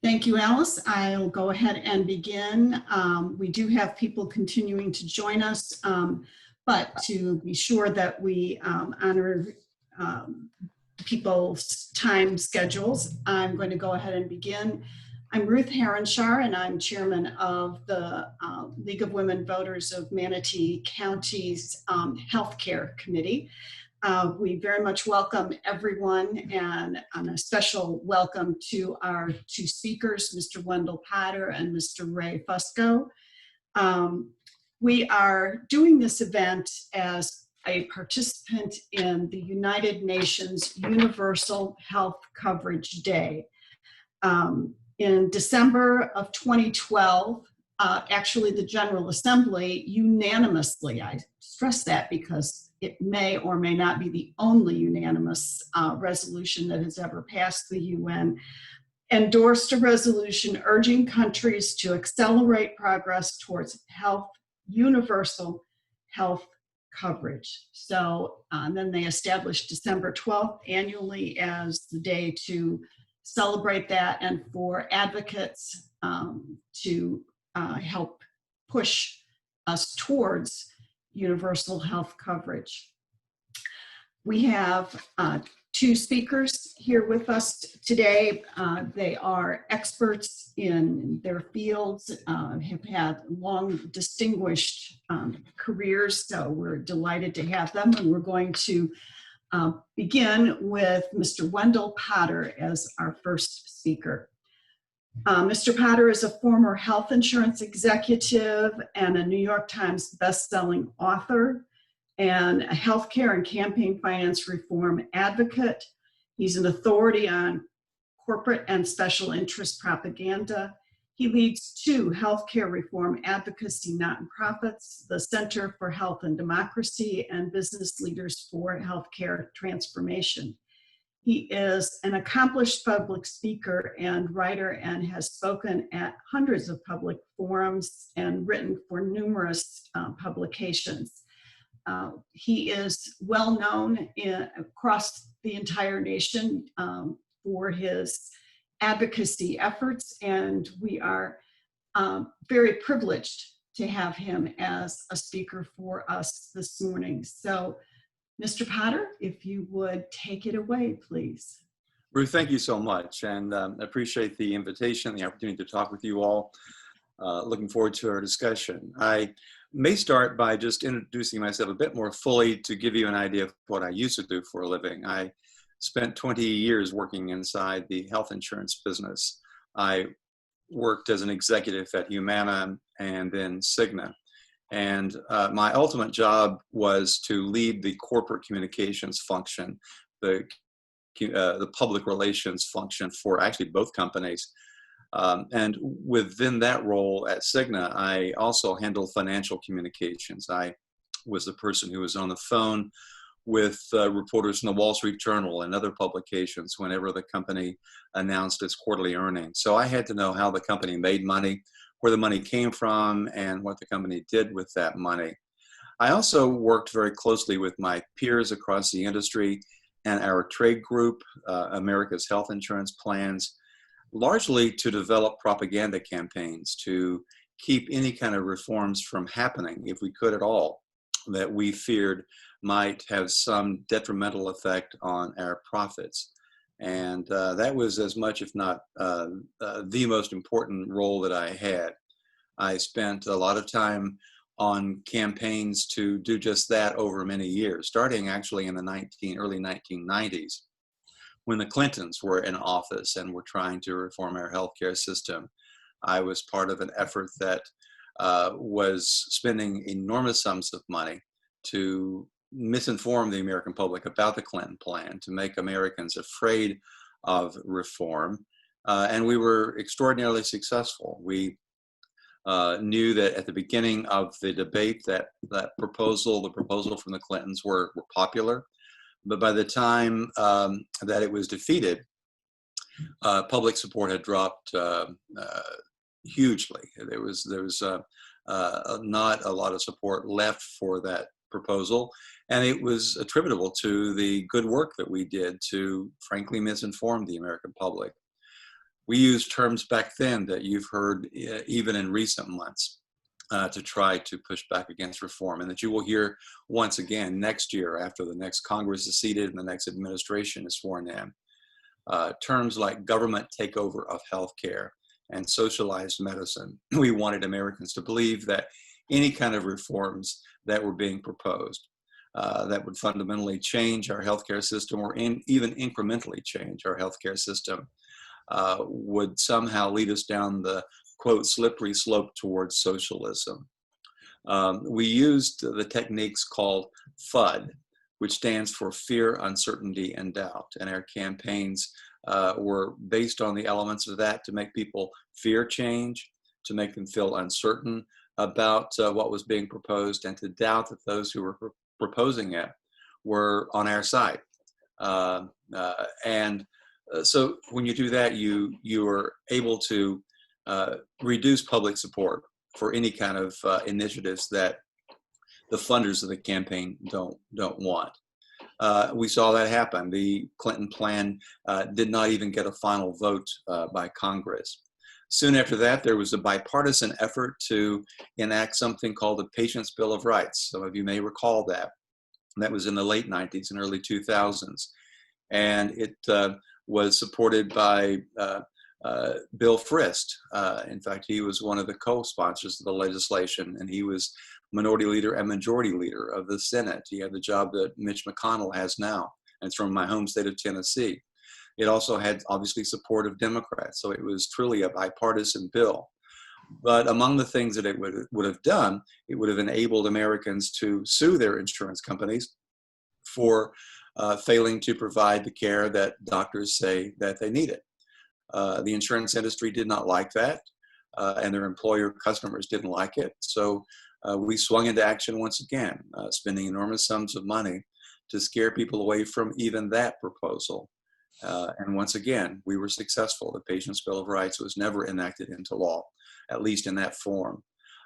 Thank you, Alice. I'll go ahead and begin. We do have people continuing to join us, but to be sure that we honor people's time schedules, I'm going to go ahead and begin. I'm Ruth Heronshar, and I'm chairman of the League of Women Voters of Manatee County's Healthcare Committee. We very much welcome everyone, and a special welcome to our two speakers, Mr. Wendell Potter and Mr. Ray Fusco. We are doing this event as a participant in the United Nations Universal Health Coverage Day. In December of 2012, actually the General Assembly unanimously, I stress that because it may or may not be the only unanimous resolution that has ever passed the UN, endorsed a resolution urging countries to accelerate progress towards universal health coverage. So then they established December 12th annually as the day to celebrate that and for advocates to help push us towards universal health coverage. We have two speakers here with us today. They are experts in their fields, have had long distinguished careers, so we're delighted to have them. And we're going to begin with Mr. Wendell Potter as our first speaker. Mr. Potter is a former health insurance executive and a New York Times bestselling author and a healthcare and campaign finance reform advocate. He's an authority on corporate and special interest propaganda. He leads two healthcare reform advocacy nonprofits, the Center for Health and Democracy and Business Leaders for Healthcare Transformation. He is an accomplished public speaker and writer and has spoken at hundreds of public forums and written for numerous publications. He is well known across the entire nation for his advocacy efforts, and we are very privileged to have him as a speaker for us this morning. So, Mr. Potter, if you would take it away, please. Ruth, thank you so much, and appreciate the invitation, the opportunity to talk with you all. Looking forward to our discussion. I may start by just introducing myself a bit more fully to give you an idea of what I used to do for a living. I spent 20 years working inside the health insurance business. I worked as an executive at Humana and then Cigna. And my ultimate job was to lead the corporate communications function, the public relations function for actually both companies. And within that role at Cigna, I also handled financial communications. I was the person who was on the phone with reporters from the Wall Street Journal and other publications whenever the company announced its quarterly earnings. So I had to know how the company made money, where the money came from, and what the company did with that money. I also worked very closely with my peers across the industry and our trade group, America's Health Insurance Plans, largely to develop propaganda campaigns to keep any kind of reforms from happening, if we could at all, that we feared might have some detrimental effect on our profits. And that was as much, if not the most important role that I had. I spent a lot of time on campaigns to do just that over many years, starting actually in the early 1990s, when the Clintons were in office and were trying to reform our healthcare system. I was part of an effort that was spending enormous sums of money to misinform the American public about the Clinton plan, to make Americans afraid of reform. And we were extraordinarily successful. We knew that at the beginning of the debate that the proposal from the Clintons were popular. But by the time that it was defeated, public support had dropped hugely. There was not a lot of support left for that proposal, and it was attributable to the good work that we did to, frankly, misinform the American public. We used terms back then that you've heard even in recent months to try to push back against reform, and that you will hear once again next year after the next Congress is seated and the next administration is sworn in. Terms like government takeover of healthcare and socialized medicine. We wanted Americans to believe that any kind of reforms that were being proposed that would fundamentally change our healthcare system, or even incrementally change our healthcare system, would somehow lead us down the, quote, slippery slope towards socialism. We used the techniques called FUD, which stands for fear, uncertainty, and doubt. And our campaigns were based on the elements of that to make people fear change, to make them feel uncertain about what was being proposed, and to doubt that those who were proposing it were on our side. So when you do that, you are able to reduce public support for any kind of initiatives that the funders of the campaign don't want. We saw that happen. The Clinton plan did not even get a final vote by Congress. Soon after that, there was a bipartisan effort to enact something called the Patient's Bill of Rights. Some of you may recall that. That was in the late 90s and early 2000s. And it was supported by Bill Frist. In fact, he was one of the co-sponsors of the legislation, and he was minority leader and majority leader of the Senate. He had the job that Mitch McConnell has now, and it's from my home state of Tennessee. It also had obviously support of Democrats, so it was truly a bipartisan bill. But among the things that it would have done, it would have enabled Americans to sue their insurance companies for failing to provide the care that doctors say that they needed. The insurance industry did not like that, and their employer customers didn't like it. So we swung into action once again, spending enormous sums of money to scare people away from even that proposal. And once again, we were successful. The Patient's Bill of Rights was never enacted into law, at least in that form.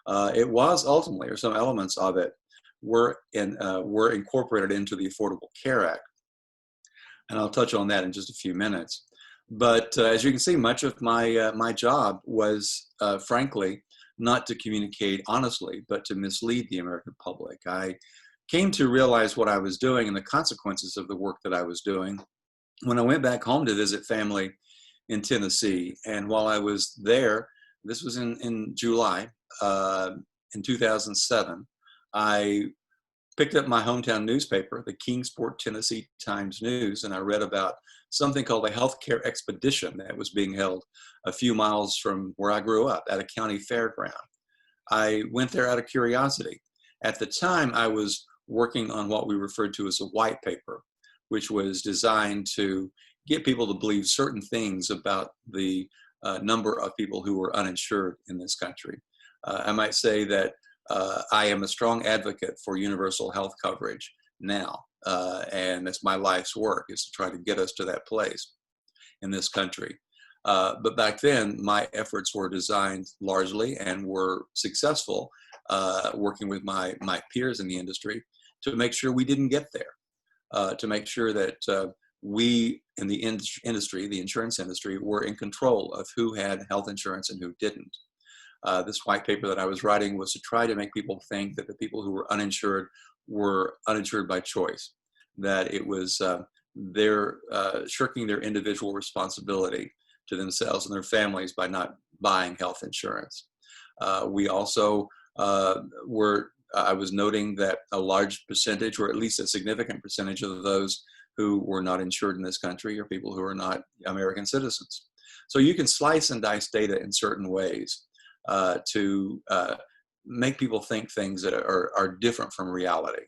It was ultimately, or some elements of it, were incorporated into the Affordable Care Act. And I'll touch on that in just a few minutes. But as you can see, much of my job was, frankly, not to communicate honestly, but to mislead the American public. I came to realize what I was doing and the consequences of the work that I was doing when I went back home to visit family in Tennessee. And while I was there, this was in July, in 2007, I picked up my hometown newspaper, the Kingsport, Tennessee Times News, and I read about something called a healthcare expedition that was being held a few miles from where I grew up at a county fairground. I went there out of curiosity. At the time, I was working on what we referred to as a white paper, which was designed to get people to believe certain things about the number of people who were uninsured in this country. I might say that I am a strong advocate for universal health coverage now, and that's my life's work, is to try to get us to that place in this country. But back then, my efforts were designed largely and were successful, working with my peers in the industry to make sure we didn't get there, to make sure that we in the industry, the insurance industry, were in control of who had health insurance and who didn't. This white paper that I was writing was to try to make people think that the people who were uninsured by choice, that it was their shirking their individual responsibility to themselves and their families by not buying health insurance. We also I was noting that a large percentage, or at least a significant percentage of those who were not insured in this country are people who are not American citizens. So you can slice and dice data in certain ways to make people think things that are different from reality,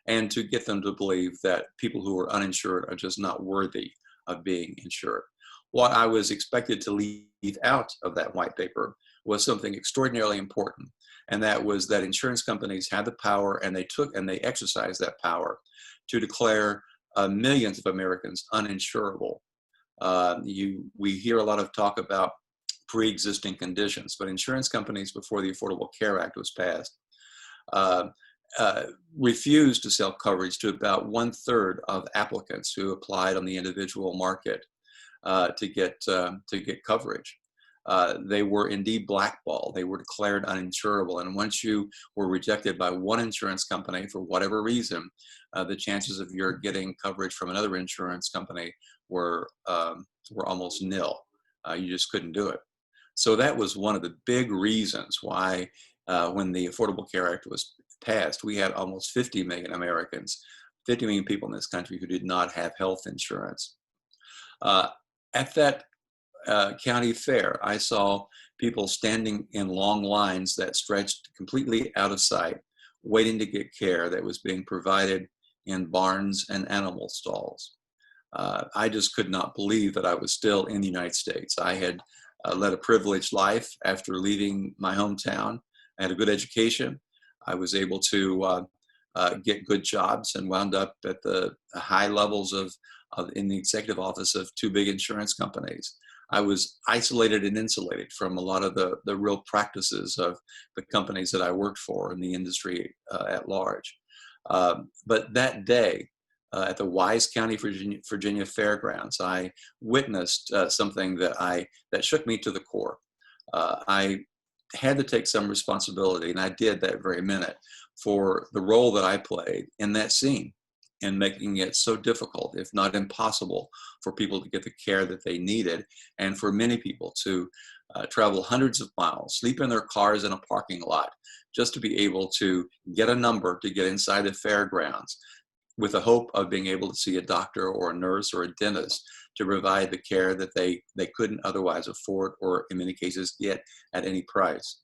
and to get them to believe that people who are uninsured are just not worthy of being insured. What I was expected to leave out of that white paper was something extraordinarily important, and that was that insurance companies had the power, and they exercised that power to declare millions of Americans uninsurable. We hear a lot of talk about pre-existing conditions, but insurance companies, before the Affordable Care Act was passed, refused to sell coverage to about 1/3 of applicants who applied on the individual market. to get coverage. They were indeed blackballed. They were declared uninsurable. And once you were rejected by one insurance company for whatever reason, the chances of your getting coverage from another insurance company were almost nil. You just couldn't do it. So that was one of the big reasons why when the Affordable Care Act was passed, we had almost 50 million Americans, 50 million people in this country who did not have health insurance. At that county fair, I saw people standing in long lines that stretched completely out of sight, waiting to get care that was being provided in barns and animal stalls. I just could not believe that I was still in the United States. I had led a privileged life after leaving my hometown. I had a good education. I was able to get good jobs and wound up at the high levels of in the executive office of two big insurance companies. I was isolated and insulated from a lot of the real practices of the companies that I worked for in the industry at large. But that day, at the Wise County, Virginia Fairgrounds, I witnessed something that shook me to the core. I had to take some responsibility, and I did that very minute, for the role that I played in that scene, in making it so difficult, if not impossible, for people to get the care that they needed, and for many people to travel hundreds of miles, sleep in their cars in a parking lot, just to be able to get a number to get inside the fairgrounds, with the hope of being able to see a doctor or a nurse or a dentist to provide the care that they couldn't otherwise afford, or in many cases get at any price.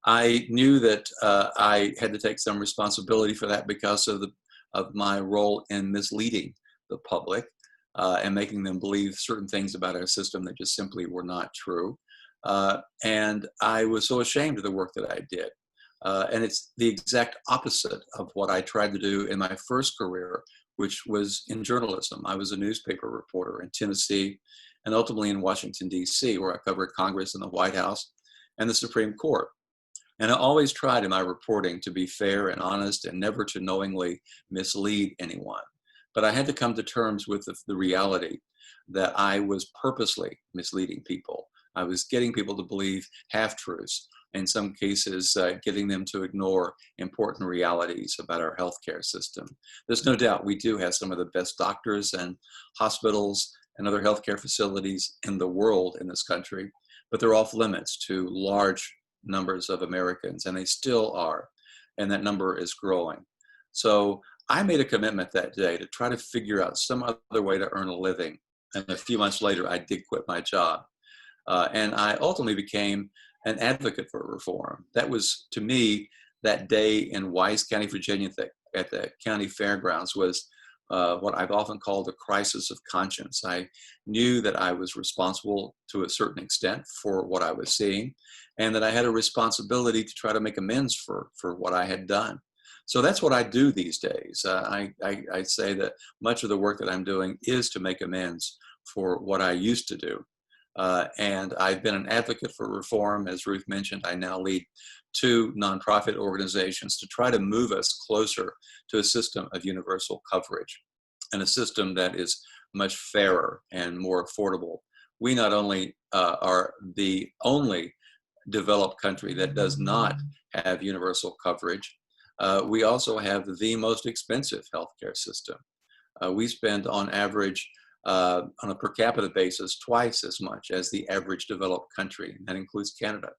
I knew that I had to take some responsibility for that because of my role in misleading the public and making them believe certain things about our system that just simply were not true. And I was so ashamed of the work that I did. And it's the exact opposite of what I tried to do in my first career, which was in journalism. I was a newspaper reporter in Tennessee and ultimately in Washington, D.C., where I covered Congress and the White House and the Supreme Court. And I always tried in my reporting to be fair and honest and never to knowingly mislead anyone. But I had to come to terms with the reality that I was purposely misleading people. I was getting people to believe half-truths, in some cases getting them to ignore important realities about our healthcare system. There's no doubt we do have some of the best doctors and hospitals and other healthcare facilities in the world in this country, but they're off limits to large numbers of Americans, and they still are, and that number is growing. So I made a commitment that day to try to figure out some other way to earn a living, and a few months later I did quit my job. And I ultimately became an advocate for reform. That was, to me, that day in Wise County, Virginia, at the county fairgrounds, was what I've often called a crisis of conscience. I knew that I was responsible to a certain extent for what I was seeing, and that I had a responsibility to try to make amends for what I had done. So that's what I do these days. I say that much of the work that I'm doing is to make amends for what I used to do. And I've been an advocate for reform. As Ruth mentioned, I now lead two nonprofit organizations to try to move us closer to a system of universal coverage, and a system that is much fairer and more affordable. We not only are the only developed country that does not have universal coverage, we also have the most expensive healthcare system. We spend on average, on a per capita basis, twice as much as the average developed country. That includes Canada.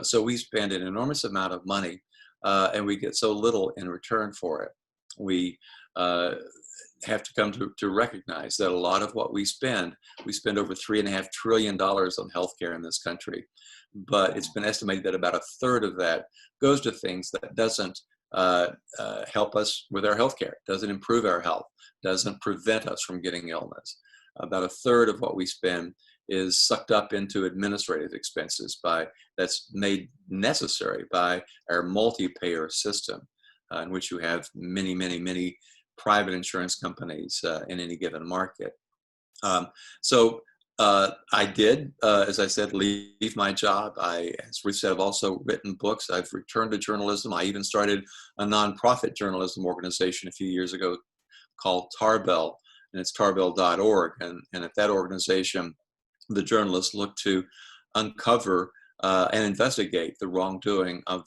So we spend an enormous amount of money, and we get so little in return for it. We have to come to recognize that a lot of what we spend over $3.5 trillion on healthcare in this country. But it's been estimated that about a third of that goes to things that doesn't help us with our healthcare, doesn't improve our health, doesn't prevent us from getting illness. About a third of what we spend is sucked up into administrative expenses that's made necessary by our multi-payer system, in which you have many, many, many private insurance companies in any given market. So I did, as I said, leave my job. As Ruth said, I've also written books. I've returned to journalism. I even started a nonprofit journalism organization a few years ago called Tarbell, and it's tarbell.org. And at that organization, the journalists look to uncover and investigate the wrongdoing of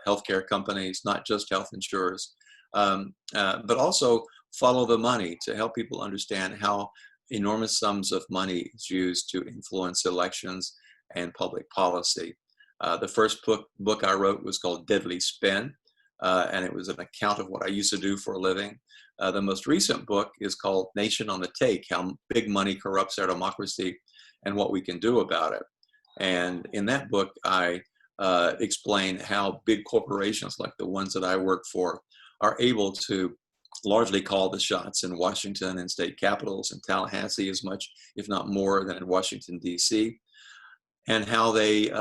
healthcare companies, not just health insurers, but also follow the money to help people understand how enormous sums of money is used to influence elections and public policy. The first book I wrote was called Deadly Spin, and it was an account of what I used to do for a living. The most recent book is called Nation on the Take, How Big Money Corrupts Our Democracy and What We Can Do About It. And in that book, I explain how big corporations like the ones that I work for are able to largely call the shots in Washington and state capitals, in Tallahassee as much, if not more, than in Washington, D.C., and how they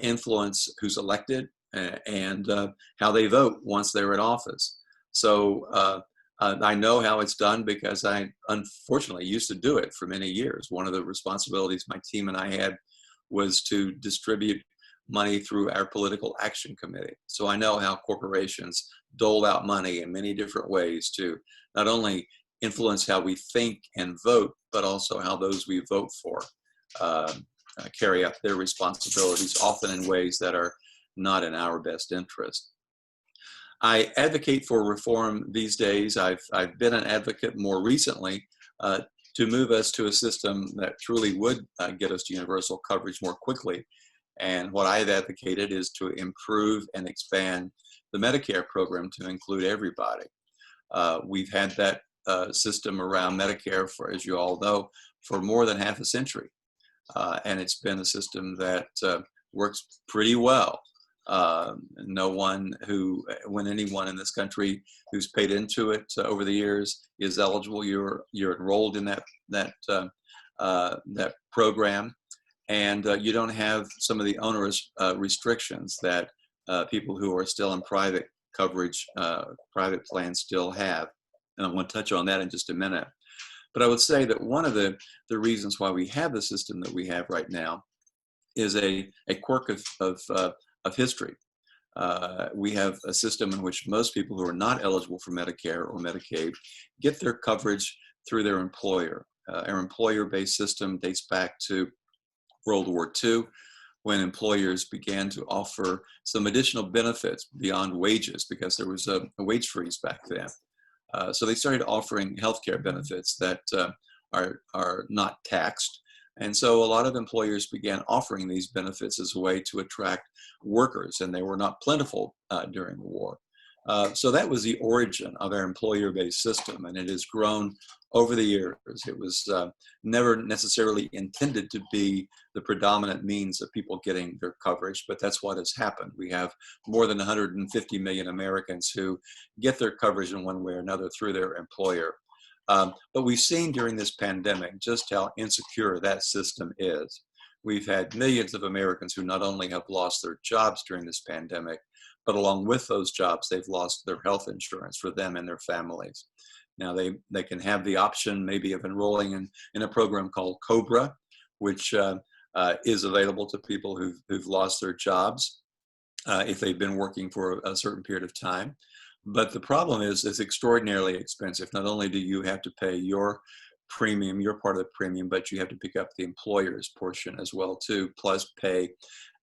influence who's elected and how they vote once they're in office. So I know how it's done because I unfortunately used to do it for many years. One of the responsibilities my team and I had was to distribute money through our political action committee. So I know how corporations dole out money in many different ways to not only influence how we think and vote, but also how those we vote for carry out their responsibilities, often in ways that are not in our best interest. I advocate for reform these days. I've been an advocate more recently to move us to a system that truly would get us to universal coverage more quickly. And what I've advocated is to improve and expand the Medicare program to include everybody. We've had that system around Medicare for, as you all know, for more than half a century. And it's been a system that works pretty well. No one when anyone in this country who's paid into it over the years is eligible. You're enrolled in that program, and you don't have some of the onerous restrictions that people who are still in private coverage, private plans still have. And I want to touch on that in just a minute. But I would say that one of the reasons why we have the system that we have right now is a quirk of history. We have a system in which most people who are not eligible for Medicare or Medicaid get their coverage through their employer. Our employer-based system dates back to World War II, when employers began to offer some additional benefits beyond wages because there was a wage freeze back then. So they started offering healthcare benefits that are not taxed. And so a lot of employers began offering these benefits as a way to attract workers, and they were not plentiful during the war. So that was the origin of our employer-based system, and it has grown over the years. It was never necessarily intended to be the predominant means of people getting their coverage, but that's what has happened. We have more than 150 million Americans who get their coverage in one way or another through their employer. But we've seen during this pandemic just how insecure that system is. We've had millions of Americans who not only have lost their jobs during this pandemic, but along with those jobs, they've lost their health insurance for them and their families. Now they can have the option maybe of enrolling in a program called COBRA, which is available to people who've lost their jobs if they've been working for a certain period of time. But the problem is it's extraordinarily expensive. Not only do you have to pay your premium, your part of the premium, but you have to pick up the employer's portion as well too, plus pay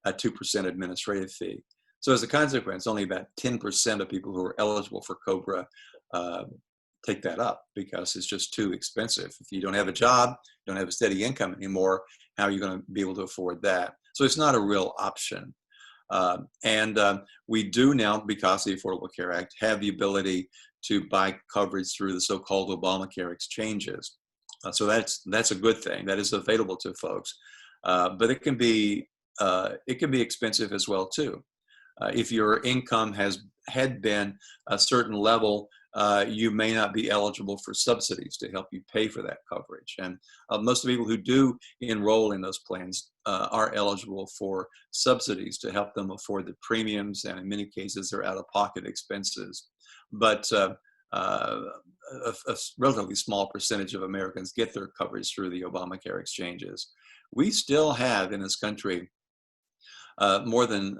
a 2% administrative fee. So as a consequence, only about 10% of people who are eligible for COBRA take that up because it's just too expensive. If you don't have a job, you don't have a steady income anymore, how are you going to be able to afford that? So it's not a real option. We do now, because of the Affordable Care Act, have the ability to buy coverage through the so-called Obamacare exchanges. So that's a good thing. That is available to folks, but it can be expensive as well too. If your income had been a certain level, you may not be eligible for subsidies to help you pay for that coverage. And most of the people who do enroll in those plans are eligible for subsidies to help them afford the premiums, and in many cases, their out-of-pocket expenses. But a relatively small percentage of Americans get their coverage through the Obamacare exchanges. We still have in this country more than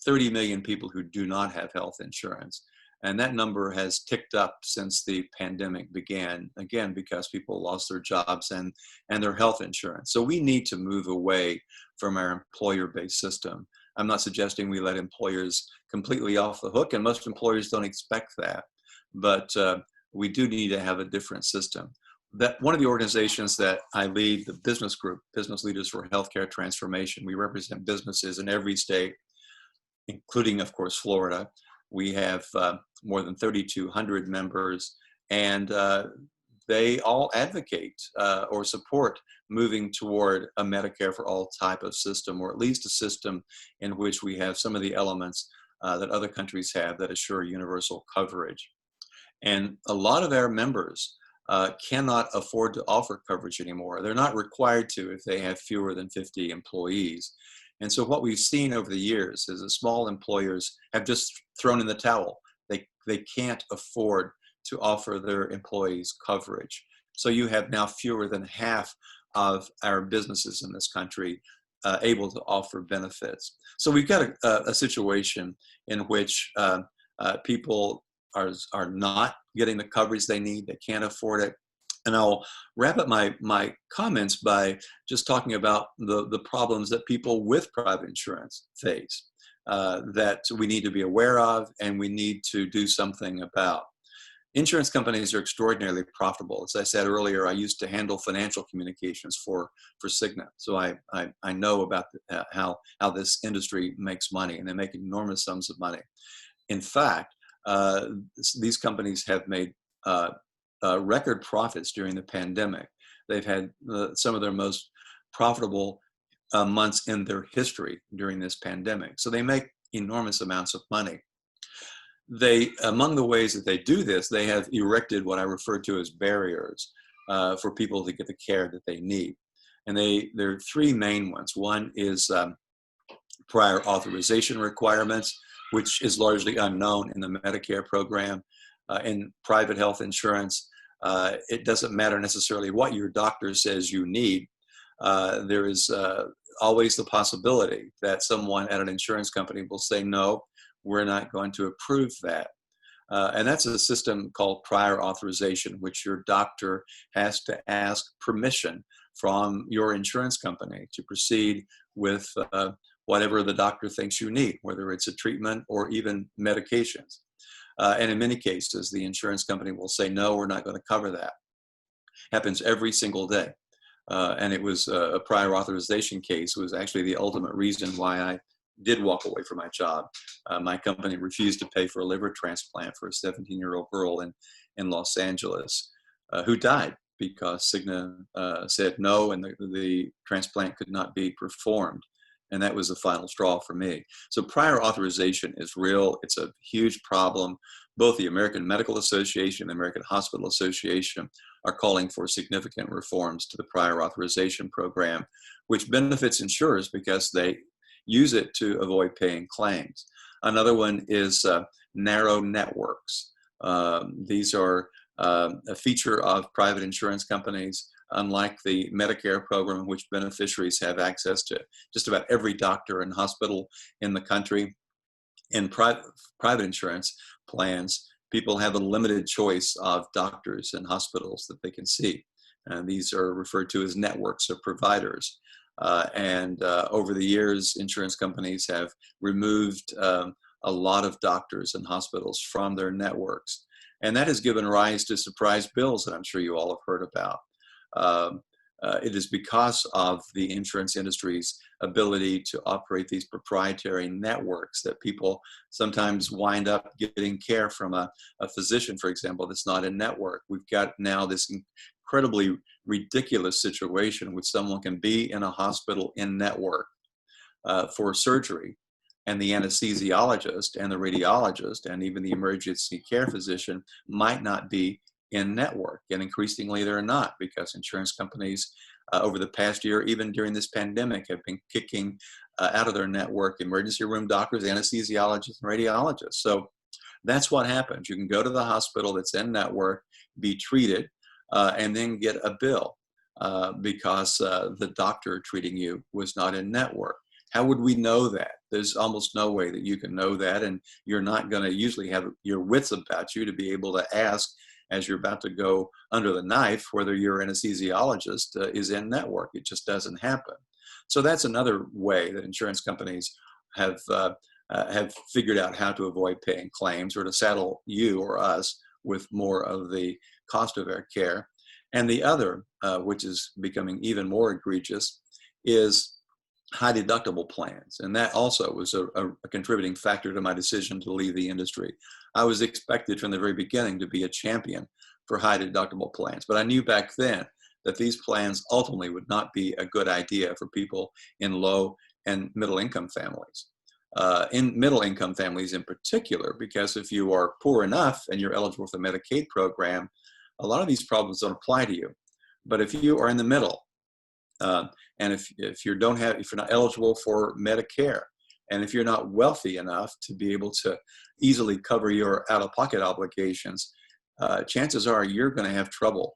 30 million people who do not have health insurance. And that number has ticked up since the pandemic began, again, because people lost their jobs and their health insurance. So we need to move away from our employer-based system. I'm not suggesting we let employers completely off the hook, and most employers don't expect that. But we do need to have a different system. That one of the organizations that I lead, the business group, Business Leaders for Healthcare Transformation, we represent businesses in every state, including, of course, Florida. We have more than 3,200 members, and they all advocate or support moving toward a Medicare for all type of system, or at least a system in which we have some of the elements that other countries have that assure universal coverage. And a lot of our members cannot afford to offer coverage anymore. They're not required to if they have fewer than 50 employees. And so what we've seen over the years is that small employers have just thrown in the towel. They can't afford to offer their employees coverage. So you have now fewer than half of our businesses in this country able to offer benefits. So we've got a situation in which people are not getting the coverage they need. They can't afford it. And I'll wrap up my comments by just talking about the problems that people with private insurance face that we need to be aware of and we need to do something about. Insurance companies are extraordinarily profitable. As I said earlier, I used to handle financial communications for Cigna. So I know about how this industry makes money, and they make enormous sums of money. In fact, these companies have made record profits during the pandemic. They've had some of their most profitable months in their history during this pandemic. So they make enormous amounts of money. Among the ways that they do this, they have erected what I refer to as barriers for people to get the care that they need. And there are three main ones. One is prior authorization requirements, which is largely unknown in the Medicare program. In private health insurance, it doesn't matter necessarily what your doctor says you need. There is always the possibility that someone at an insurance company will say, no, we're not going to approve that. And that's a system called prior authorization, which your doctor has to ask permission from your insurance company to proceed with whatever the doctor thinks you need, whether it's a treatment or even medications. And in many cases, the insurance company will say, no, we're not going to cover that. Happens every single day. And it was a prior authorization case was actually the ultimate reason why I did walk away from my job. My company refused to pay for a liver transplant for a 17-year-old girl in Los Angeles who died because Cigna said no, and the transplant could not be performed. And that was the final straw for me. So prior authorization is real. It's a huge problem. Both the American Medical Association and the American Hospital Association are calling for significant reforms to the prior authorization program, which benefits insurers because they use it to avoid paying claims. Another one is narrow networks. These are a feature of private insurance companies. Unlike the Medicare program, in which beneficiaries have access to just about every doctor and hospital in the country, in private insurance plans, people have a limited choice of doctors and hospitals that they can see. And these are referred to as networks of providers. And over the years, insurance companies have removed a lot of doctors and hospitals from their networks. And that has given rise to surprise bills that I'm sure you all have heard about. It is because of the insurance industry's ability to operate these proprietary networks that people sometimes wind up getting care from a physician, for example, that's not in network. We've got now this incredibly ridiculous situation which someone can be in a hospital in network for surgery, and the anesthesiologist and the radiologist and even the emergency care physician might not be in network. And increasingly they're not, because insurance companies over the past year, even during this pandemic, have been kicking out of their network emergency room doctors, anesthesiologists, and radiologists. So that's what happens. You can go to the hospital that's in network, be treated, and then get a bill because the doctor treating you was not in network. How would we know that? There's almost no way that you can know that, and you're not going to usually have your wits about you to be able to ask as you're about to go under the knife whether your anesthesiologist is in network. It just doesn't happen. So that's another way that insurance companies have figured out how to avoid paying claims or to saddle you or us with more of the cost of our care. And the other, which is becoming even more egregious, is high deductible plans. And that also was a contributing factor to my decision to leave the industry. I was expected from the very beginning to be a champion for high deductible plans, but I knew back then that these plans ultimately would not be a good idea for people in low and middle income families. In middle income families in particular, because if you are poor enough and you're eligible for the Medicaid program, a lot of these problems don't apply to you. But if you are in the middle, and if you're not eligible for Medicare, and if you're not wealthy enough to be able to easily cover your out-of-pocket obligations, chances are you're going to have trouble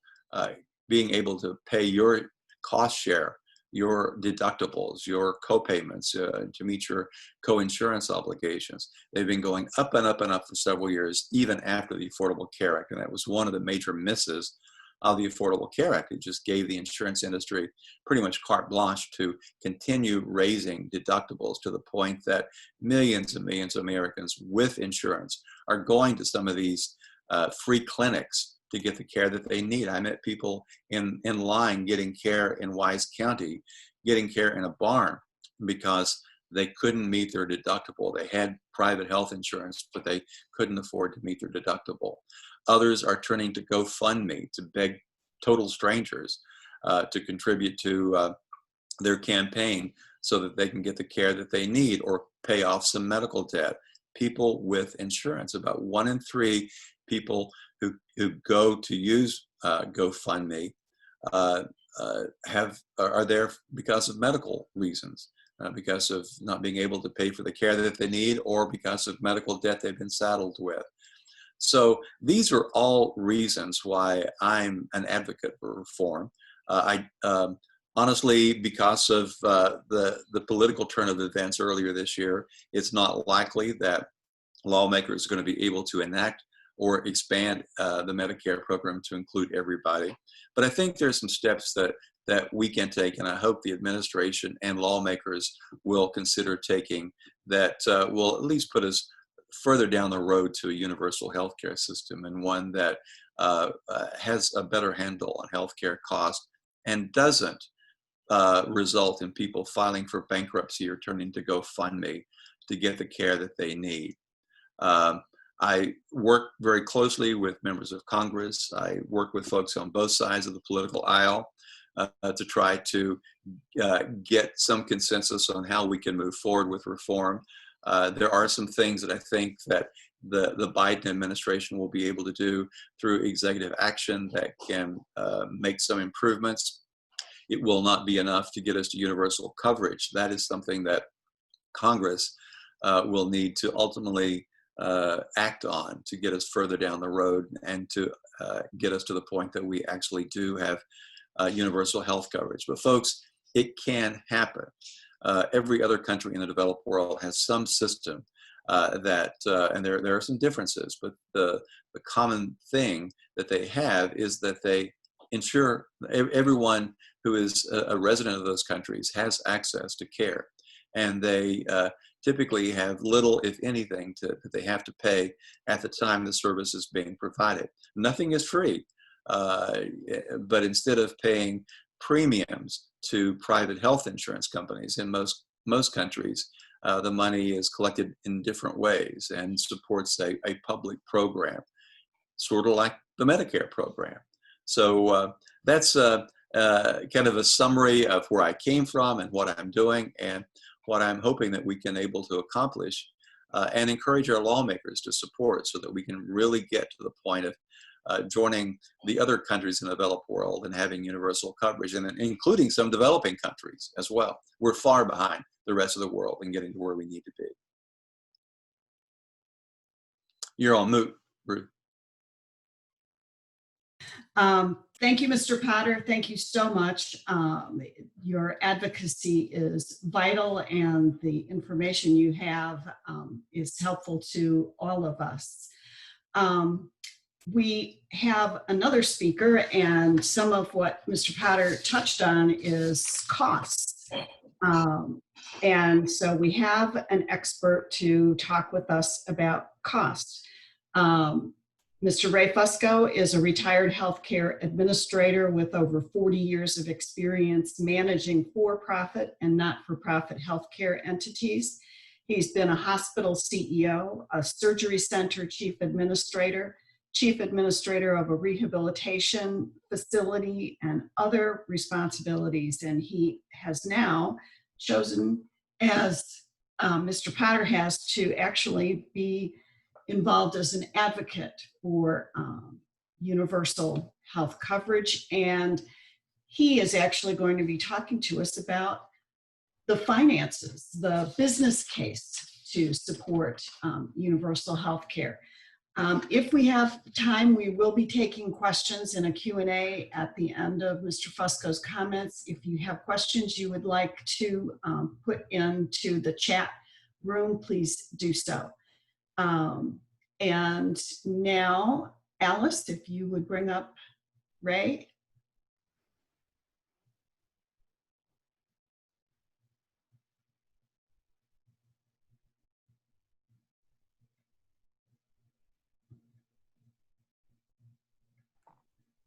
being able to pay your cost share, your deductibles, your co-payments to meet your co-insurance obligations. They've been going up and up and up for several years, even after the Affordable Care Act, and that was one of the major misses of the Affordable Care Act. It just gave the insurance industry pretty much carte blanche to continue raising deductibles to the point that millions and millions of Americans with insurance are going to some of these free clinics to get the care that they need. I met people in line getting care in Wise County, getting care in a barn because they couldn't meet their deductible. They had private health insurance, but they couldn't afford to meet their deductible. Others are turning to GoFundMe to beg total strangers to contribute to their campaign so that they can get the care that they need or pay off some medical debt. People with insurance, about 1 in 3 people who go to use GoFundMe are there because of medical reasons, because of not being able to pay for the care that they need or because of medical debt they've been saddled with. So these are all reasons why I'm an advocate for reform. Honestly, because of the political turn of events earlier this year, it's not likely that lawmakers are going to be able to enact or expand the Medicare program to include everybody. But I think there's some steps that we can take, and I hope the administration and lawmakers will consider taking that will at least put us further down the road to a universal healthcare system, and one that has a better handle on healthcare costs and doesn't result in people filing for bankruptcy or turning to GoFundMe to get the care that they need. I work very closely with members of Congress. I work with folks on both sides of the political aisle to try to get some consensus on how we can move forward with reform. There are some things that I think that the Biden administration will be able to do through executive action that can make some improvements. It will not be enough to get us to universal coverage. That is something that Congress will need to ultimately act on to get us further down the road and to get us to the point that we actually do have universal health coverage. But folks, it can happen. Every other country in the developed world has some system and there are some differences, but the common thing that they have is that they ensure everyone who is a resident of those countries has access to care. And they typically have little, if anything, that they have to pay at the time the service is being provided. Nothing is free, but instead of paying premiums to private health insurance companies in most countries, the money is collected in different ways and supports a public program, sort of like the Medicare program. So that's kind of a summary of where I came from and what I'm doing and what I'm hoping that we can able to accomplish and encourage our lawmakers to support so that we can really get to the point of joining the other countries in the developed world and having universal coverage, and including some developing countries as well. We're far behind the rest of the world in getting to where we need to be. You're on mute, Ruth. Thank you, Mr. Potter. Thank you so much. Your advocacy is vital, and the information you have is helpful to all of us. We have another speaker, and some of what Mr. Potter touched on is costs. And so we have an expert to talk with us about costs. Mr. Ray Fusco is a retired healthcare administrator with over 40 years of experience managing for-profit and not-for-profit healthcare entities. He's been a hospital CEO, a surgery center chief administrator of a rehabilitation facility, and other responsibilities. And he has now chosen, as Mr. Potter has, to actually be involved as an advocate for universal health coverage. And he is actually going to be talking to us about the finances, the business case to support universal health care. If we have time, we will be taking questions in a Q&A at the end of Mr. Fusco's comments. If you have questions you would like to put into the chat room, please do so. And now, Alice, if you would bring up Ray.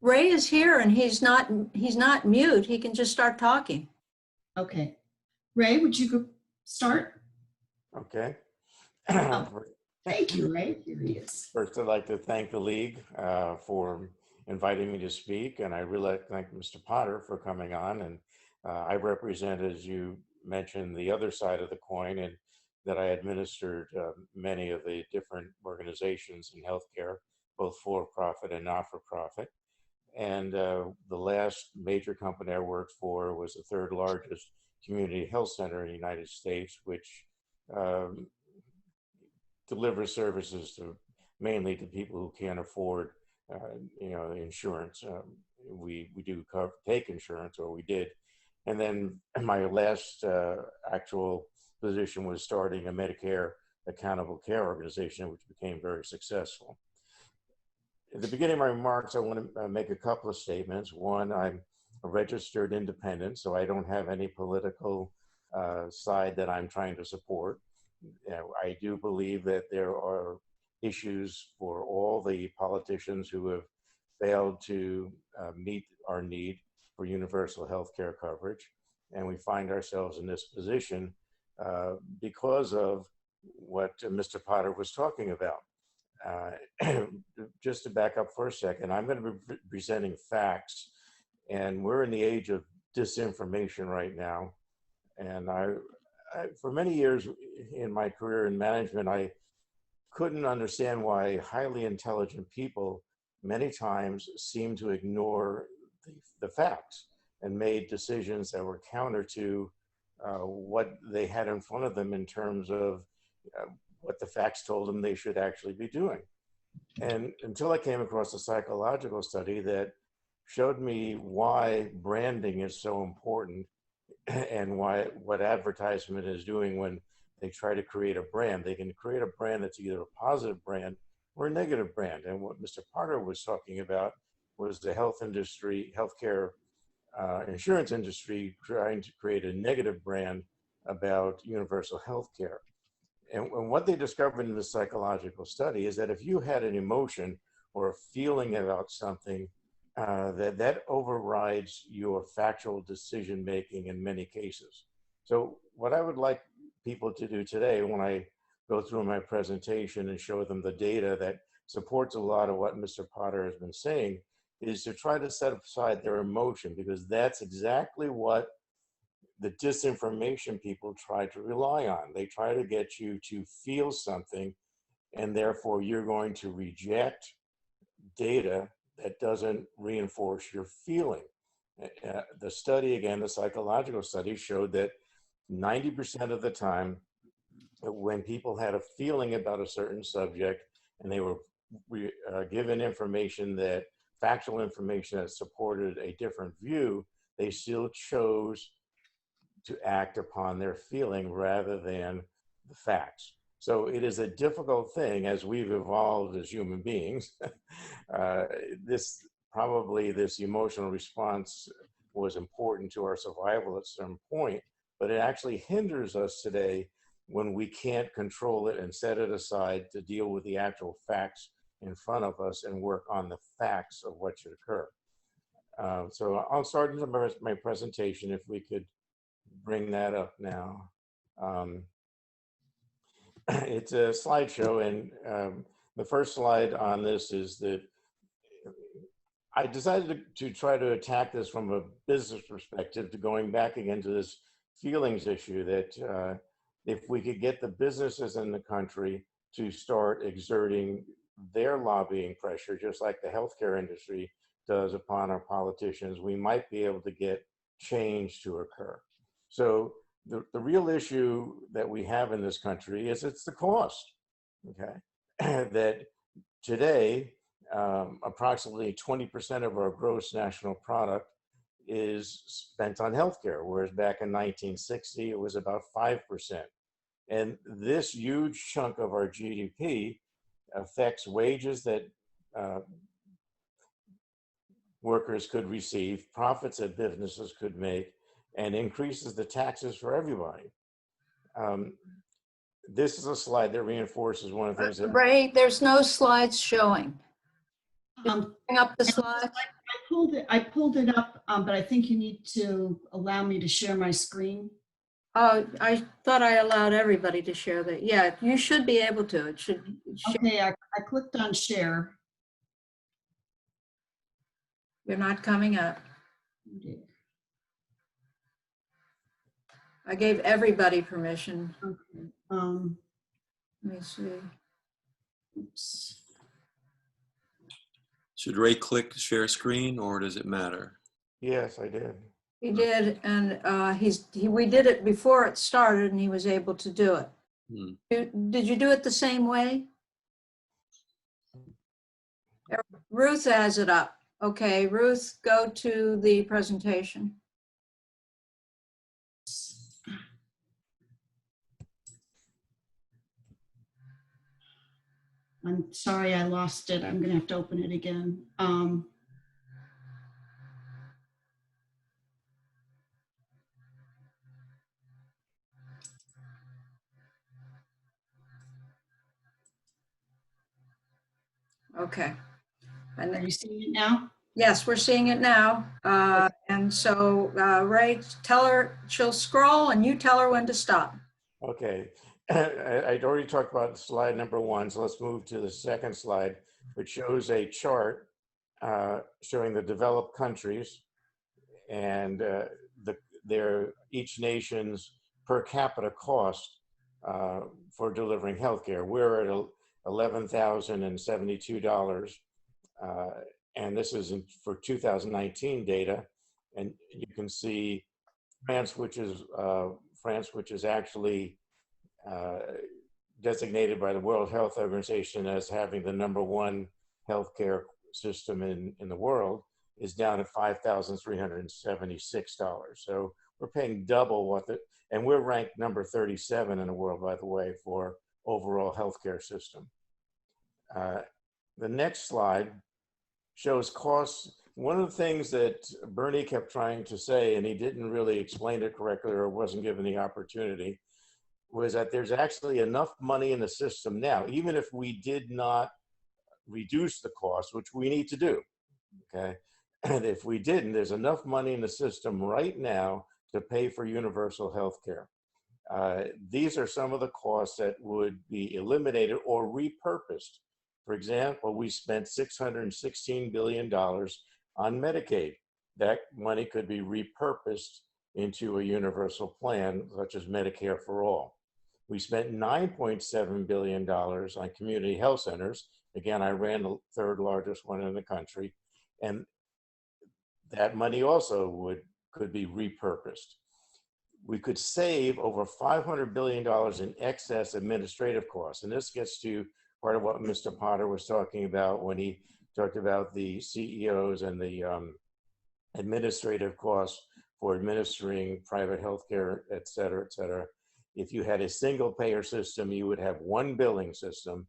Ray is here and he's not mute. He can just start talking. Okay. Ray, would you go start? Okay. Thank you, Ray. Here he is. First, I'd like to thank the League for inviting me to speak, and I really like to thank Mr. Potter for coming on. And I represent, as you mentioned, the other side of the coin, and that I administered many of the different organizations in healthcare, both for-profit and not-for-profit. And the last major company I worked for was the third largest community health center in the United States, which delivers services to mainly to people who can't afford, insurance. We do take insurance, or we did. And then my last actual position was starting a Medicare accountable care organization, which became very successful. At the beginning of my remarks, I want to make a couple of statements. One, I'm a registered independent, so I don't have any political side that I'm trying to support. I do believe that there are issues for all the politicians who have failed to meet our need for universal health care coverage. And we find ourselves in this position because of what Mr. Potter was talking about. Just to back up for a second, I'm going to be presenting facts, and we're in the age of disinformation right now. And for many years in my career in management, I couldn't understand why highly intelligent people many times seem to ignore the facts and made decisions that were counter to what they had in front of them in terms of what the facts told them they should actually be doing. And until I came across a psychological study that showed me why branding is so important and what advertisement is doing when they try to create a brand. They can create a brand that's either a positive brand or a negative brand. And what Mr. Potter was talking about was the health industry, healthcare insurance industry trying to create a negative brand about universal health care. And what they discovered in the psychological study is that if you had an emotion or a feeling about something, that overrides your factual decision making in many cases. So what I would like people to do today, when I go through my presentation and show them the data that supports a lot of what Mr. Potter has been saying, is to try to set aside their emotion, because that's exactly what the disinformation people try to rely on. They try to get you to feel something, and therefore you're going to reject data that doesn't reinforce your feeling. The study, again, the psychological study showed that 90% of the time, when people had a feeling about a certain subject and they were given information that factual information that supported a different view, they still chose to act upon their feeling rather than the facts. So it is a difficult thing as we've evolved as human beings. This emotional response was important to our survival at some point, but it actually hinders us today when we can't control it and set it aside to deal with the actual facts in front of us and work on the facts of what should occur. So I'll start into my presentation if we could bring that up now. It's a slideshow, and the first slide on this is that I decided to try to attack this from a business perspective, to going back again to this feelings issue, that if we could get the businesses in the country to start exerting their lobbying pressure, just like the healthcare industry does upon our politicians, we might be able to get change to occur. So the real issue that we have in this country is it's the cost, okay? That today, approximately 20% of our gross national product is spent on healthcare, whereas back in 1960, it was about 5%. And this huge chunk of our GDP affects wages that workers could receive, profits that businesses could make, and increases the taxes for everybody. This is a slide that reinforces one of the things that— Ray, there's no slides showing. Bring up the slide. I pulled it up, but I think you need to allow me to share my screen. Oh, I thought I allowed everybody to share that. Yeah, you should be able to. It should. Okay, I clicked on share. You're not coming up. I gave everybody permission. Okay. Let me see. Oops. Should Ray click share screen, or does it matter? Yes, I did. He did, and we did it before it started, and he was able to do it. Did you do it the same way? Ruth has it up. Okay, Ruth, go to the presentation. I'm sorry, I lost it. I'm gonna have to open it again. Okay. Are you seeing it now? Yes, we're seeing it now. And so Ray, tell her, she'll scroll and you tell her when to stop. Okay, I'd already talked about slide number 1, so let's move to the second slide, which shows a chart showing the developed countries and each nation's per capita cost for delivering healthcare. We're at $11,072, and this is for 2019 data, and you can see France, which is actually designated by the World Health Organization as having the #1 healthcare system in the world, is down at $5,376. So we're paying double and we're ranked number 37 in the world, by the way, for overall healthcare system. The next slide shows costs. One of the things that Bernie kept trying to say, and he didn't really explain it correctly or wasn't given the opportunity, was that there's actually enough money in the system now, even if we did not reduce the cost, which we need to do, okay? And if we didn't, there's enough money in the system right now to pay for universal health care. These are some of the costs that would be eliminated or repurposed. For example, we spent $616 billion on Medicaid. That money could be repurposed into a universal plan, such as Medicare for All. We spent $9.7 billion on community health centers. Again, I ran the 3rd largest one in the country. And that money also could be repurposed. We could save over $500 billion in excess administrative costs. And this gets to part of what Mr. Potter was talking about when he talked about the CEOs and the administrative costs for administering private healthcare, et cetera, et cetera. If you had a single payer system, you would have one billing system,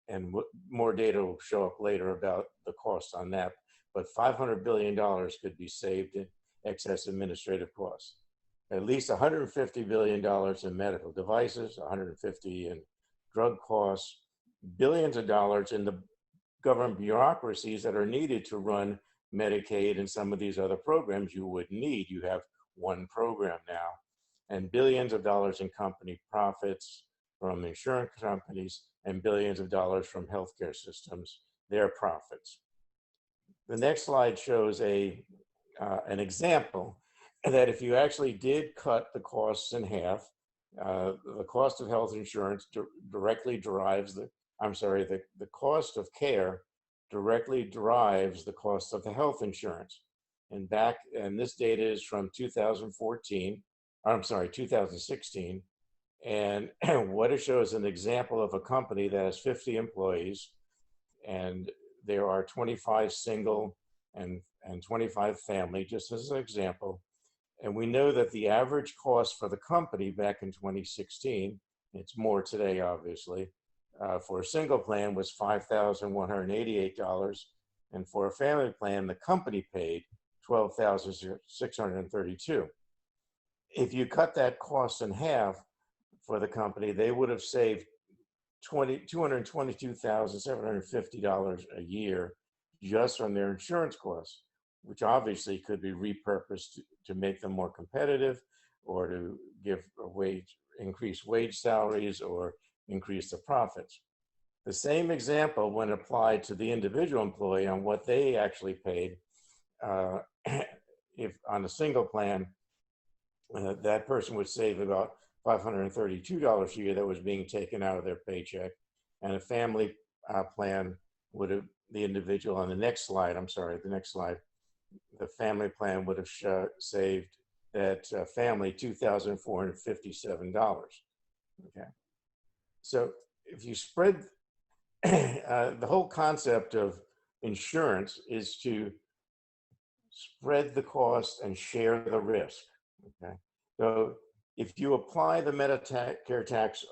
and more data will show up later about the cost on that. But $500 billion could be saved in excess administrative costs. At least $150 billion in medical devices, 150 in drug costs, billions of dollars in the government bureaucracies that are needed to run Medicaid and some of these other programs you would need. You have one program now, and billions of dollars in company profits from insurance companies and billions of dollars from healthcare systems, their profits. The next slide shows an example that if you actually did cut the costs in half, the cost of health insurance directly derives the cost of care directly drives the cost of the health insurance. And this data is from 2016. And what it shows is an example of a company that has 50 employees, and there are 25 single and 25 family, just as an example. And we know that the average cost for the company back in 2016, it's more today, obviously, for a single plan was $5,188. And for a family plan, the company paid $12,632. If you cut that cost in half for the company, they would have saved $222,750 a year just from their insurance costs, which obviously could be repurposed to make them more competitive, or to give increase wage salaries, or increase the profits. The same example, when applied to the individual employee on what they actually paid, if on a single plan, that person would save about $532 a year that was being taken out of their paycheck. And a family plan would have, the individual on the next slide, the family plan would have saved that family $2,457. Okay. So if you spread, the whole concept of insurance is to spread the cost and share the risk. Okay. So if you apply the Medicare tax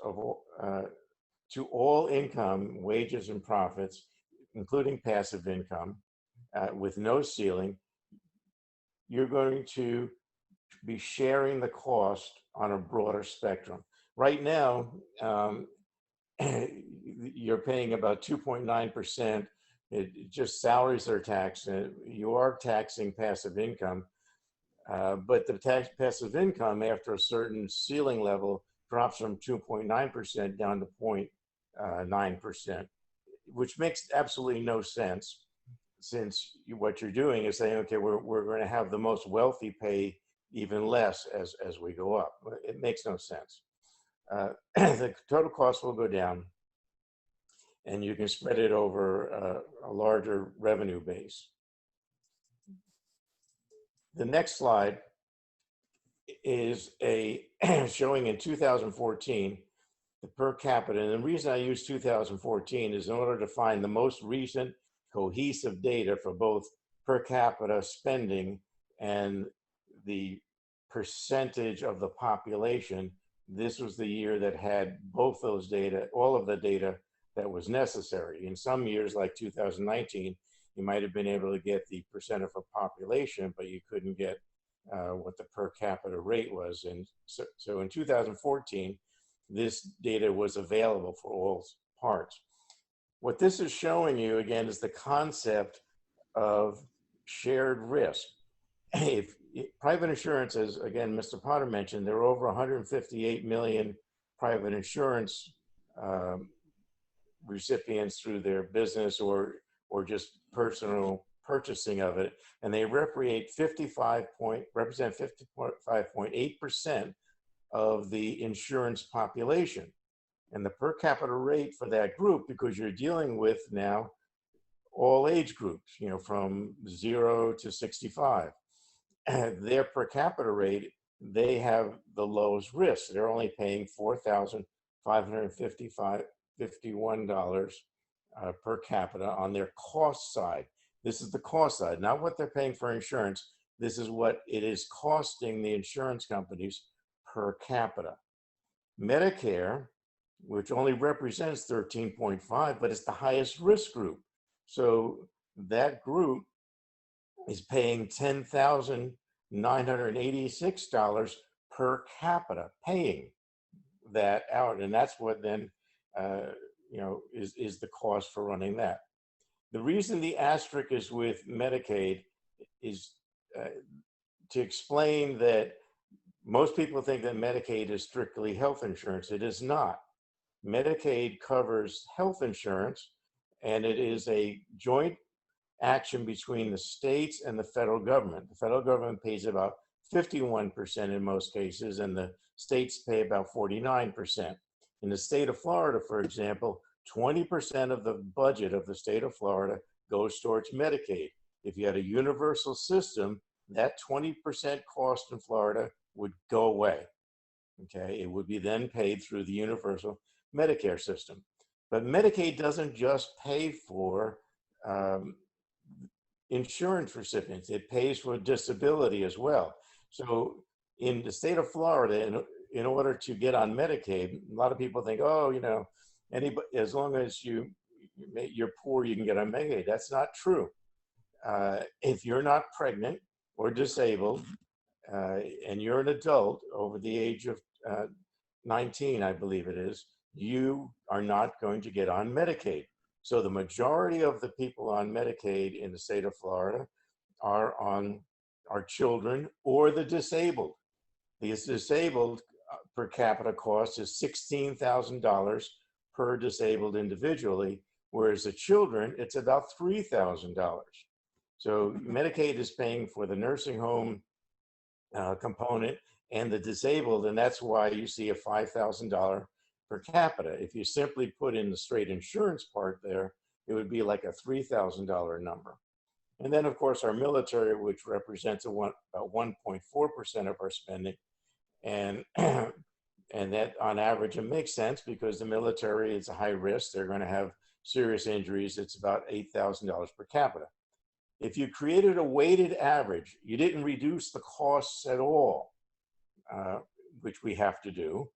to all income, wages, and profits, including passive income, with no ceiling, you're going to be sharing the cost on a broader spectrum. Right now, you're paying about 2.9%. Just salaries are taxed. You are taxing passive income, but the passive income after a certain ceiling level drops from 2.9% down to 0.9%, which makes absolutely no sense, since what you're doing is saying, okay, we're going to have the most wealthy pay even less as we go up. It makes no sense. The total cost will go down, and you can spread it over a larger revenue base. The next slide is showing in 2014 the per capita. And the reason I use 2014 is in order to find the most recent cohesive data for both per capita spending and the percentage of the population. This was the year that had both those data, all of the data that was necessary. In some years, like 2019, you might have been able to get the percent of a population, but you couldn't get what the per capita rate was. And so in 2014, this data was available for all parts. What this is showing you, again, is the concept of shared risk. If private insurance, as again, Mr. Potter mentioned, there are over 158 million private insurance recipients through their business or just personal purchasing of it, and they represent 55.8% of the insurance population. And the per capita rate for that group, because you're dealing with now all age groups, from 0 to 65, their per capita rate, they have the lowest risk. They're only paying $4,551 per capita on their cost side. This is the cost side, not what they're paying for insurance. This is what it is costing the insurance companies per capita. Medicare, which only represents 13.5, but it's the highest risk group. So that group is paying $10,986 per capita, paying that out. And that's what then, is the cost for running that. The reason the asterisk is with Medicaid is to explain that most people think that Medicaid is strictly health insurance. It is not. Medicaid covers health insurance, and it is a joint action between the states and the federal government. The federal government pays about 51% in most cases, and the states pay about 49%. In the state of Florida, for example, 20% of the budget of the state of Florida goes towards Medicaid. If you had a universal system, that 20% cost in Florida would go away. Okay, it would be then paid through the universal Medicare system. But Medicaid doesn't just pay for insurance recipients, it pays for disability as well. So in the state of Florida, in order to get on Medicaid, a lot of people think, oh, anybody, as long as you're poor, you can get on Medicaid. That's not true. If you're not pregnant or disabled, and you're an adult over the age of 19, I believe it is, you are not going to get on Medicaid. So the majority of the people on Medicaid in the state of Florida are children or the disabled. The disabled per capita cost is $16,000 per disabled individually, whereas the children, it's about $3,000. So Medicaid is paying for the nursing home component and the disabled, and that's why you see a $5,000 per capita. If you simply put in the straight insurance part there, it would be like a $3,000 number. And then, of course, our military, which represents about 1.4% of our spending, and and that on average it makes sense because the military is a high risk. They're going to have serious injuries. It's about $8,000 per capita. If you created a weighted average, you didn't reduce the costs at all, which we have to do.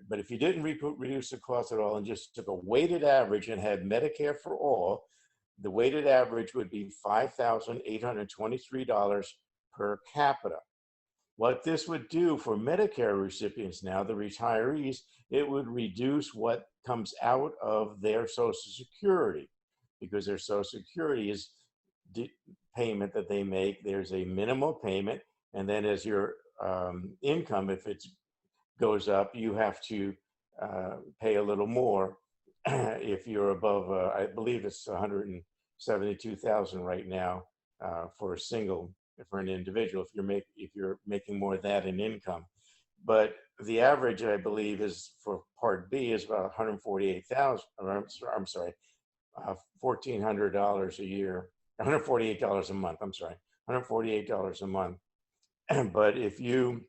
But if you didn't reduce the cost at all and just took a weighted average and had Medicare for all, the weighted average would be $5,823 per capita. What this would do for Medicare recipients now, the retirees, it would reduce what comes out of their Social Security, because their Social Security is payment that they make. There's a minimal payment, and then as your income, if it goes up, you have to pay a little more if you're above, I believe it's 172,000 right now for an individual, if you're making more of that in income. But the average, I believe, is for Part B is about 148,000. I'm sorry, $1,400 a year, $148 a month. I'm sorry, $148 a month. But if you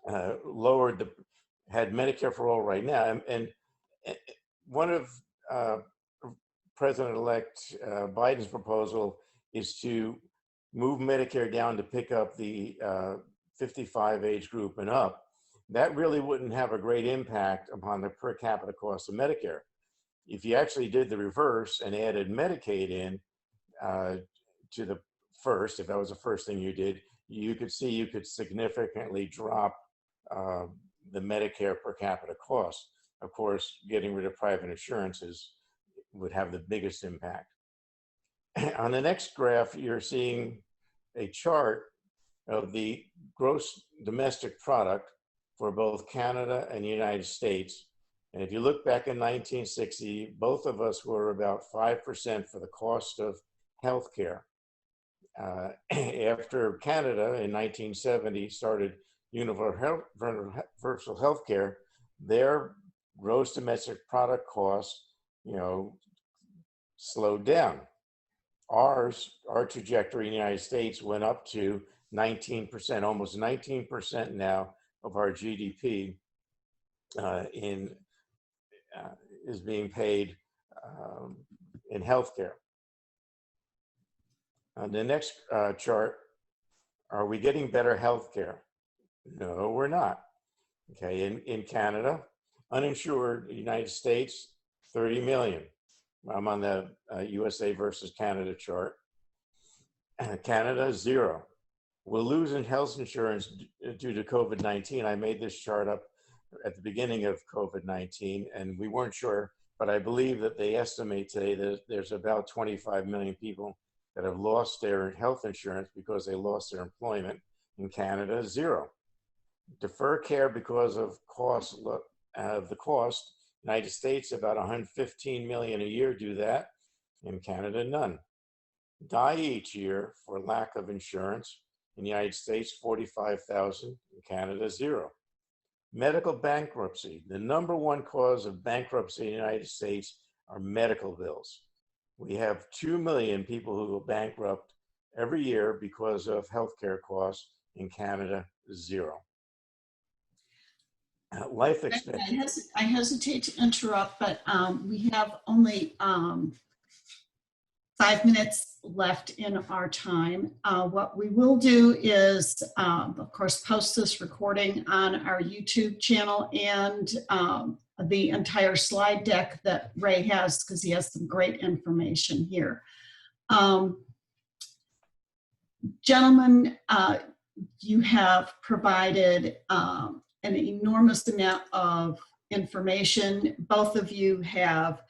had Medicare for all right now, and one of President-elect Biden's proposal is to move Medicare down to pick up the 55 age group and up. That really wouldn't have a great impact upon the per capita cost of Medicare. If you actually did the reverse and added Medicaid in to the first, if that was the first thing you did, you could significantly drop the Medicare per capita cost. Of course, getting rid of private insurances would have the biggest impact. On the next graph, you're seeing a chart of the gross domestic product for both Canada and the United States. And if you look back in 1960, both of us were about 5% for the cost of healthcare. After Canada in 1970 started universal healthcare, their gross domestic product costs, slowed down. Our trajectory in the United States went up to 19%, almost 19% now of our GDP is being paid in healthcare. On the next chart, are we getting better healthcare? No, we're not. Okay, in Canada, uninsured, United States, 30 million. I'm on the USA versus Canada chart. Canada, 0. We're losing health insurance due to COVID-19. I made this chart up at the beginning of COVID-19, and we weren't sure, but I believe that they estimate today that there's about 25 million people that have lost their health insurance because they lost their employment. In Canada, 0. Defer care because of the cost. United States, about 115 million a year do that. In Canada, none. Die each year for lack of insurance. In the United States, 45,000. In Canada, 0. Medical bankruptcy. The #1 cause of bankruptcy in the United States are medical bills. We have 2 million people who go bankrupt every year because of healthcare costs. In Canada, 0. Life expectancy. I hesitate to interrupt, but we have only 5 minutes left in our time. What we will do is, of course, post this recording on our YouTube channel and the entire slide deck that Ray has, because he has some great information here. Gentlemen, you have provided an enormous amount of information. Both of you have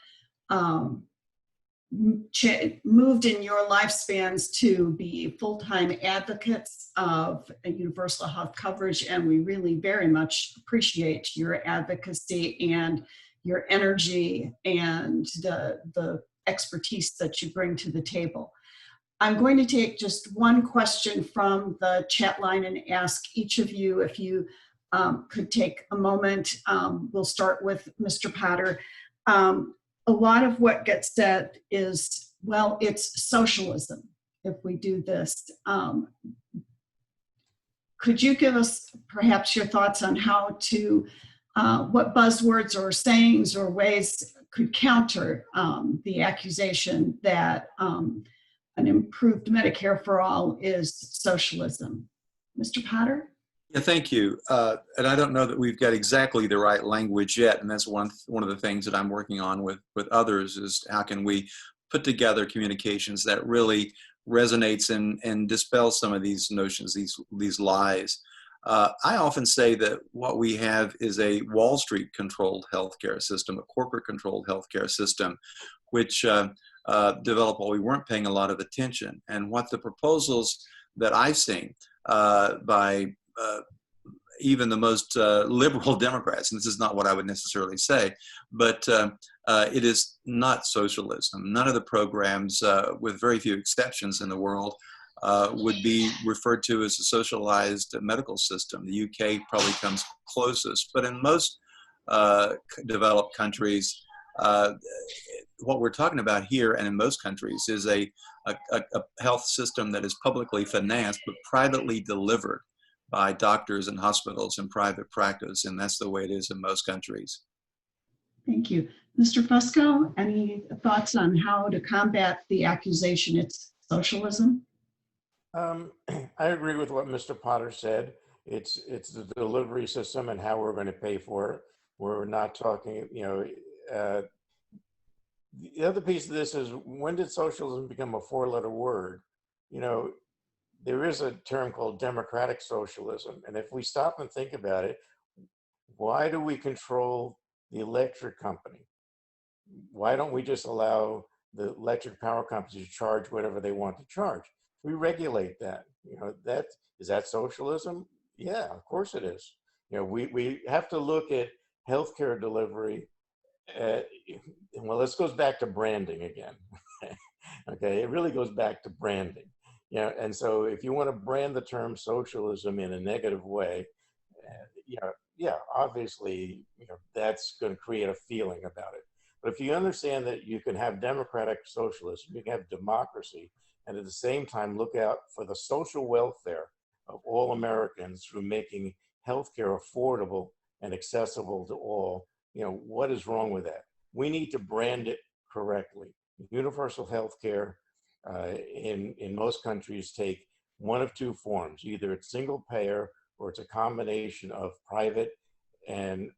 moved in your lifespans to be full-time advocates of universal health coverage, and we really very much appreciate your advocacy and your energy and the expertise that you bring to the table. I'm going to take just one question from the chat line and ask each of you if you could take a moment. We'll start with Mr. Potter. A lot of what gets said is, well, it's socialism if we do this. Could you give us perhaps your thoughts on how to, what buzzwords or sayings or ways could counter the accusation that an improved Medicare for all is socialism? Mr. Potter? Yeah, thank you. And I don't know that we've got exactly the right language yet, and that's one of the things that I'm working on with others is how can we put together communications that really resonates and dispels some of these notions, these lies. I often say that what we have is a Wall Street controlled healthcare system, a corporate controlled healthcare system, which developed while we weren't paying a lot of attention. And what the proposals that I've seen by even the most liberal Democrats, and this is not what I would necessarily say, but it is not socialism. None of the programs, with very few exceptions in the world, would be referred to as a socialized medical system. The UK probably comes closest, but in most developed countries, what we're talking about here and in most countries is a health system that is publicly financed but privately delivered by doctors and hospitals and private practice, and that's the way it is in most countries. Thank you. Mr. Fusco, any thoughts on how to combat the accusation it's socialism? I agree with what Mr. Potter said. It's the delivery system and how we're going to pay for it. We're not talking, the other piece of this is, when did socialism become a 4-letter word? There is a term called democratic socialism. And if we stop and think about it, why do we control the electric company? Why don't we just allow the electric power companies to charge whatever they want to charge? We regulate that. Is that socialism? Yeah, of course it is. We have to look at healthcare delivery. Well, this goes back to branding again. Okay, it really goes back to branding. And so if you want to brand the term socialism in a negative way, obviously, that's going to create a feeling about it. But if you understand that you can have democratic socialism, you can have democracy, and at the same time look out for the social welfare of all Americans through making healthcare affordable and accessible to all, what is wrong with that? We need to brand it correctly. Universal health care in most countries take one of two forms. Either it's single payer or it's a combination of private and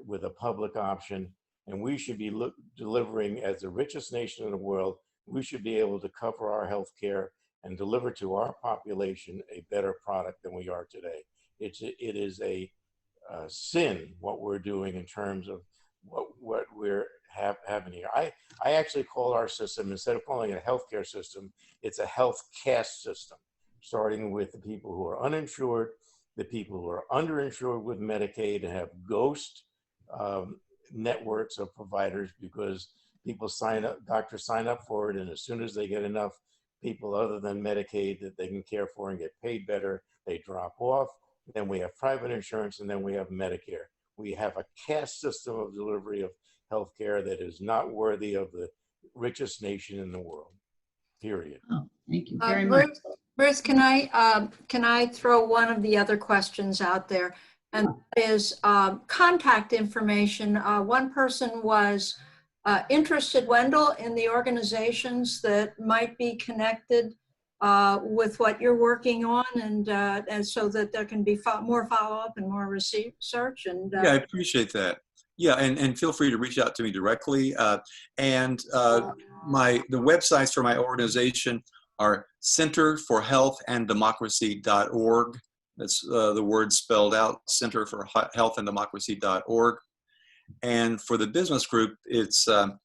with a public option. And we should be delivering, as the richest nation in the world, we should be able to cover our health care and deliver to our population a better product than we are today. It is a sin what we're doing in terms of what we're having here. I actually call our system, instead of calling it a healthcare system, it's a health caste system, starting with the people who are uninsured, the people who are underinsured with Medicaid and have ghost networks of providers because people sign up, doctors sign up for it, and as soon as they get enough people other than Medicaid that they can care for and get paid better, they drop off. Then we have private insurance, and then we have Medicare. We have a caste system of delivery of healthcare that is not worthy of the richest nation in the world, period. Oh, thank you very much. Ruth, can I throw one of the other questions out there? And that is contact information. One person was interested, Wendell, in the organizations that might be connected with what you're working on, and so that there can be more follow-up and more research. And yeah, I appreciate that. Yeah, and feel free to reach out to me directly. The websites for my organization are centerforhealthanddemocracy.org. That's the word spelled out, centerforhealthanddemocracy.org. And for the business group, it's BL.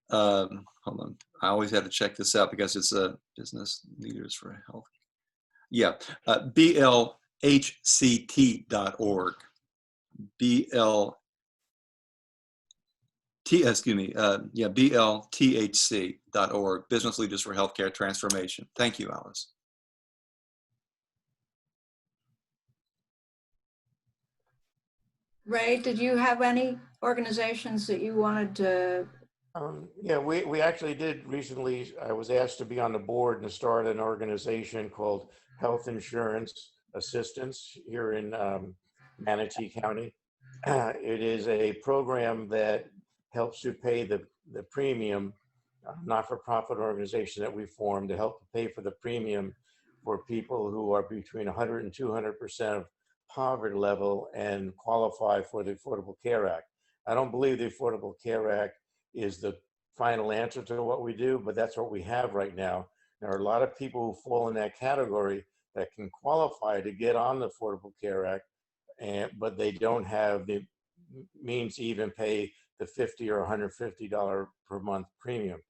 Hold on, I always have to check this out because it's Business Leaders for Health. Yeah, blhct.org. blthc.org, Business Leaders for Healthcare Transformation. Thank you, Alice. Ray, did you have any organizations that you wanted to? Yeah, we actually did recently. I was asked to be on the board and start an organization called Health Insurance Assistance here in Manatee County. It is a program that helps to pay the premium, not-for-profit organization that we formed to help pay for the premium for people who are between 100 and 200% of poverty level and qualify for the Affordable Care Act. I don't believe the Affordable Care Act is the final answer to what we do, but that's what we have right now. There are a lot of people who fall in that category that can qualify to get on the Affordable Care Act, but they don't have the means to even pay the $50 or $150 per month premium.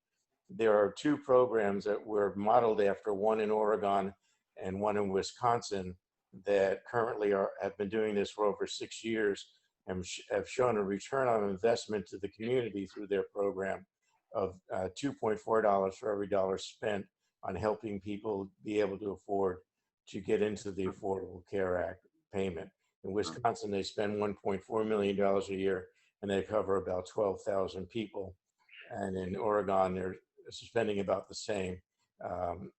There are two programs that were modeled after, one in Oregon and one in Wisconsin, that currently have been doing this for over 6 years and have shown a return on investment to the community through their program of $2.4 for every dollar spent on helping people be able to afford to get into the Affordable Care Act payment. In Wisconsin, they spend $1.4 million a year, and they cover about 12,000 people. And in Oregon, they're spending about the same.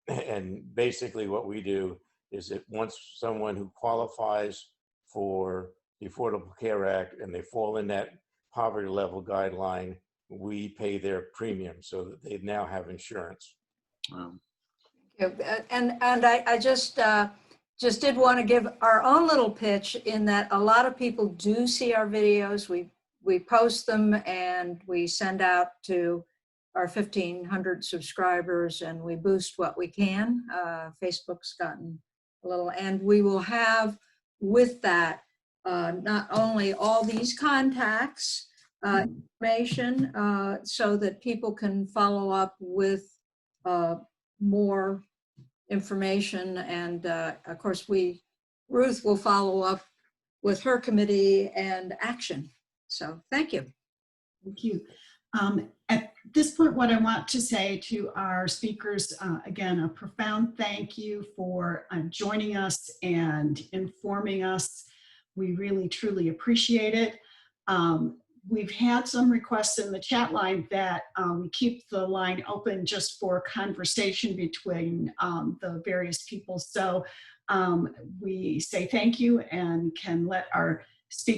And basically what we do is that once someone who qualifies for the Affordable Care Act and they fall in that poverty level guideline, we pay their premium so that they now have insurance. And I just did want to give our own little pitch in that a lot of people do see our videos. We post them and we send out to our 1,500 subscribers, and we boost what we can. Facebook's gotten a little, and we will have with that not only all these contacts information so that people can follow up with more information, and of course Ruth will follow up with her committee and action. So thank you. Thank you. At this point, what I want to say to our speakers, again, a profound thank you for joining us and informing us. We really, truly appreciate it. We've had some requests in the chat line that we keep the line open just for conversation between the various people. So we say thank you and can let our speakers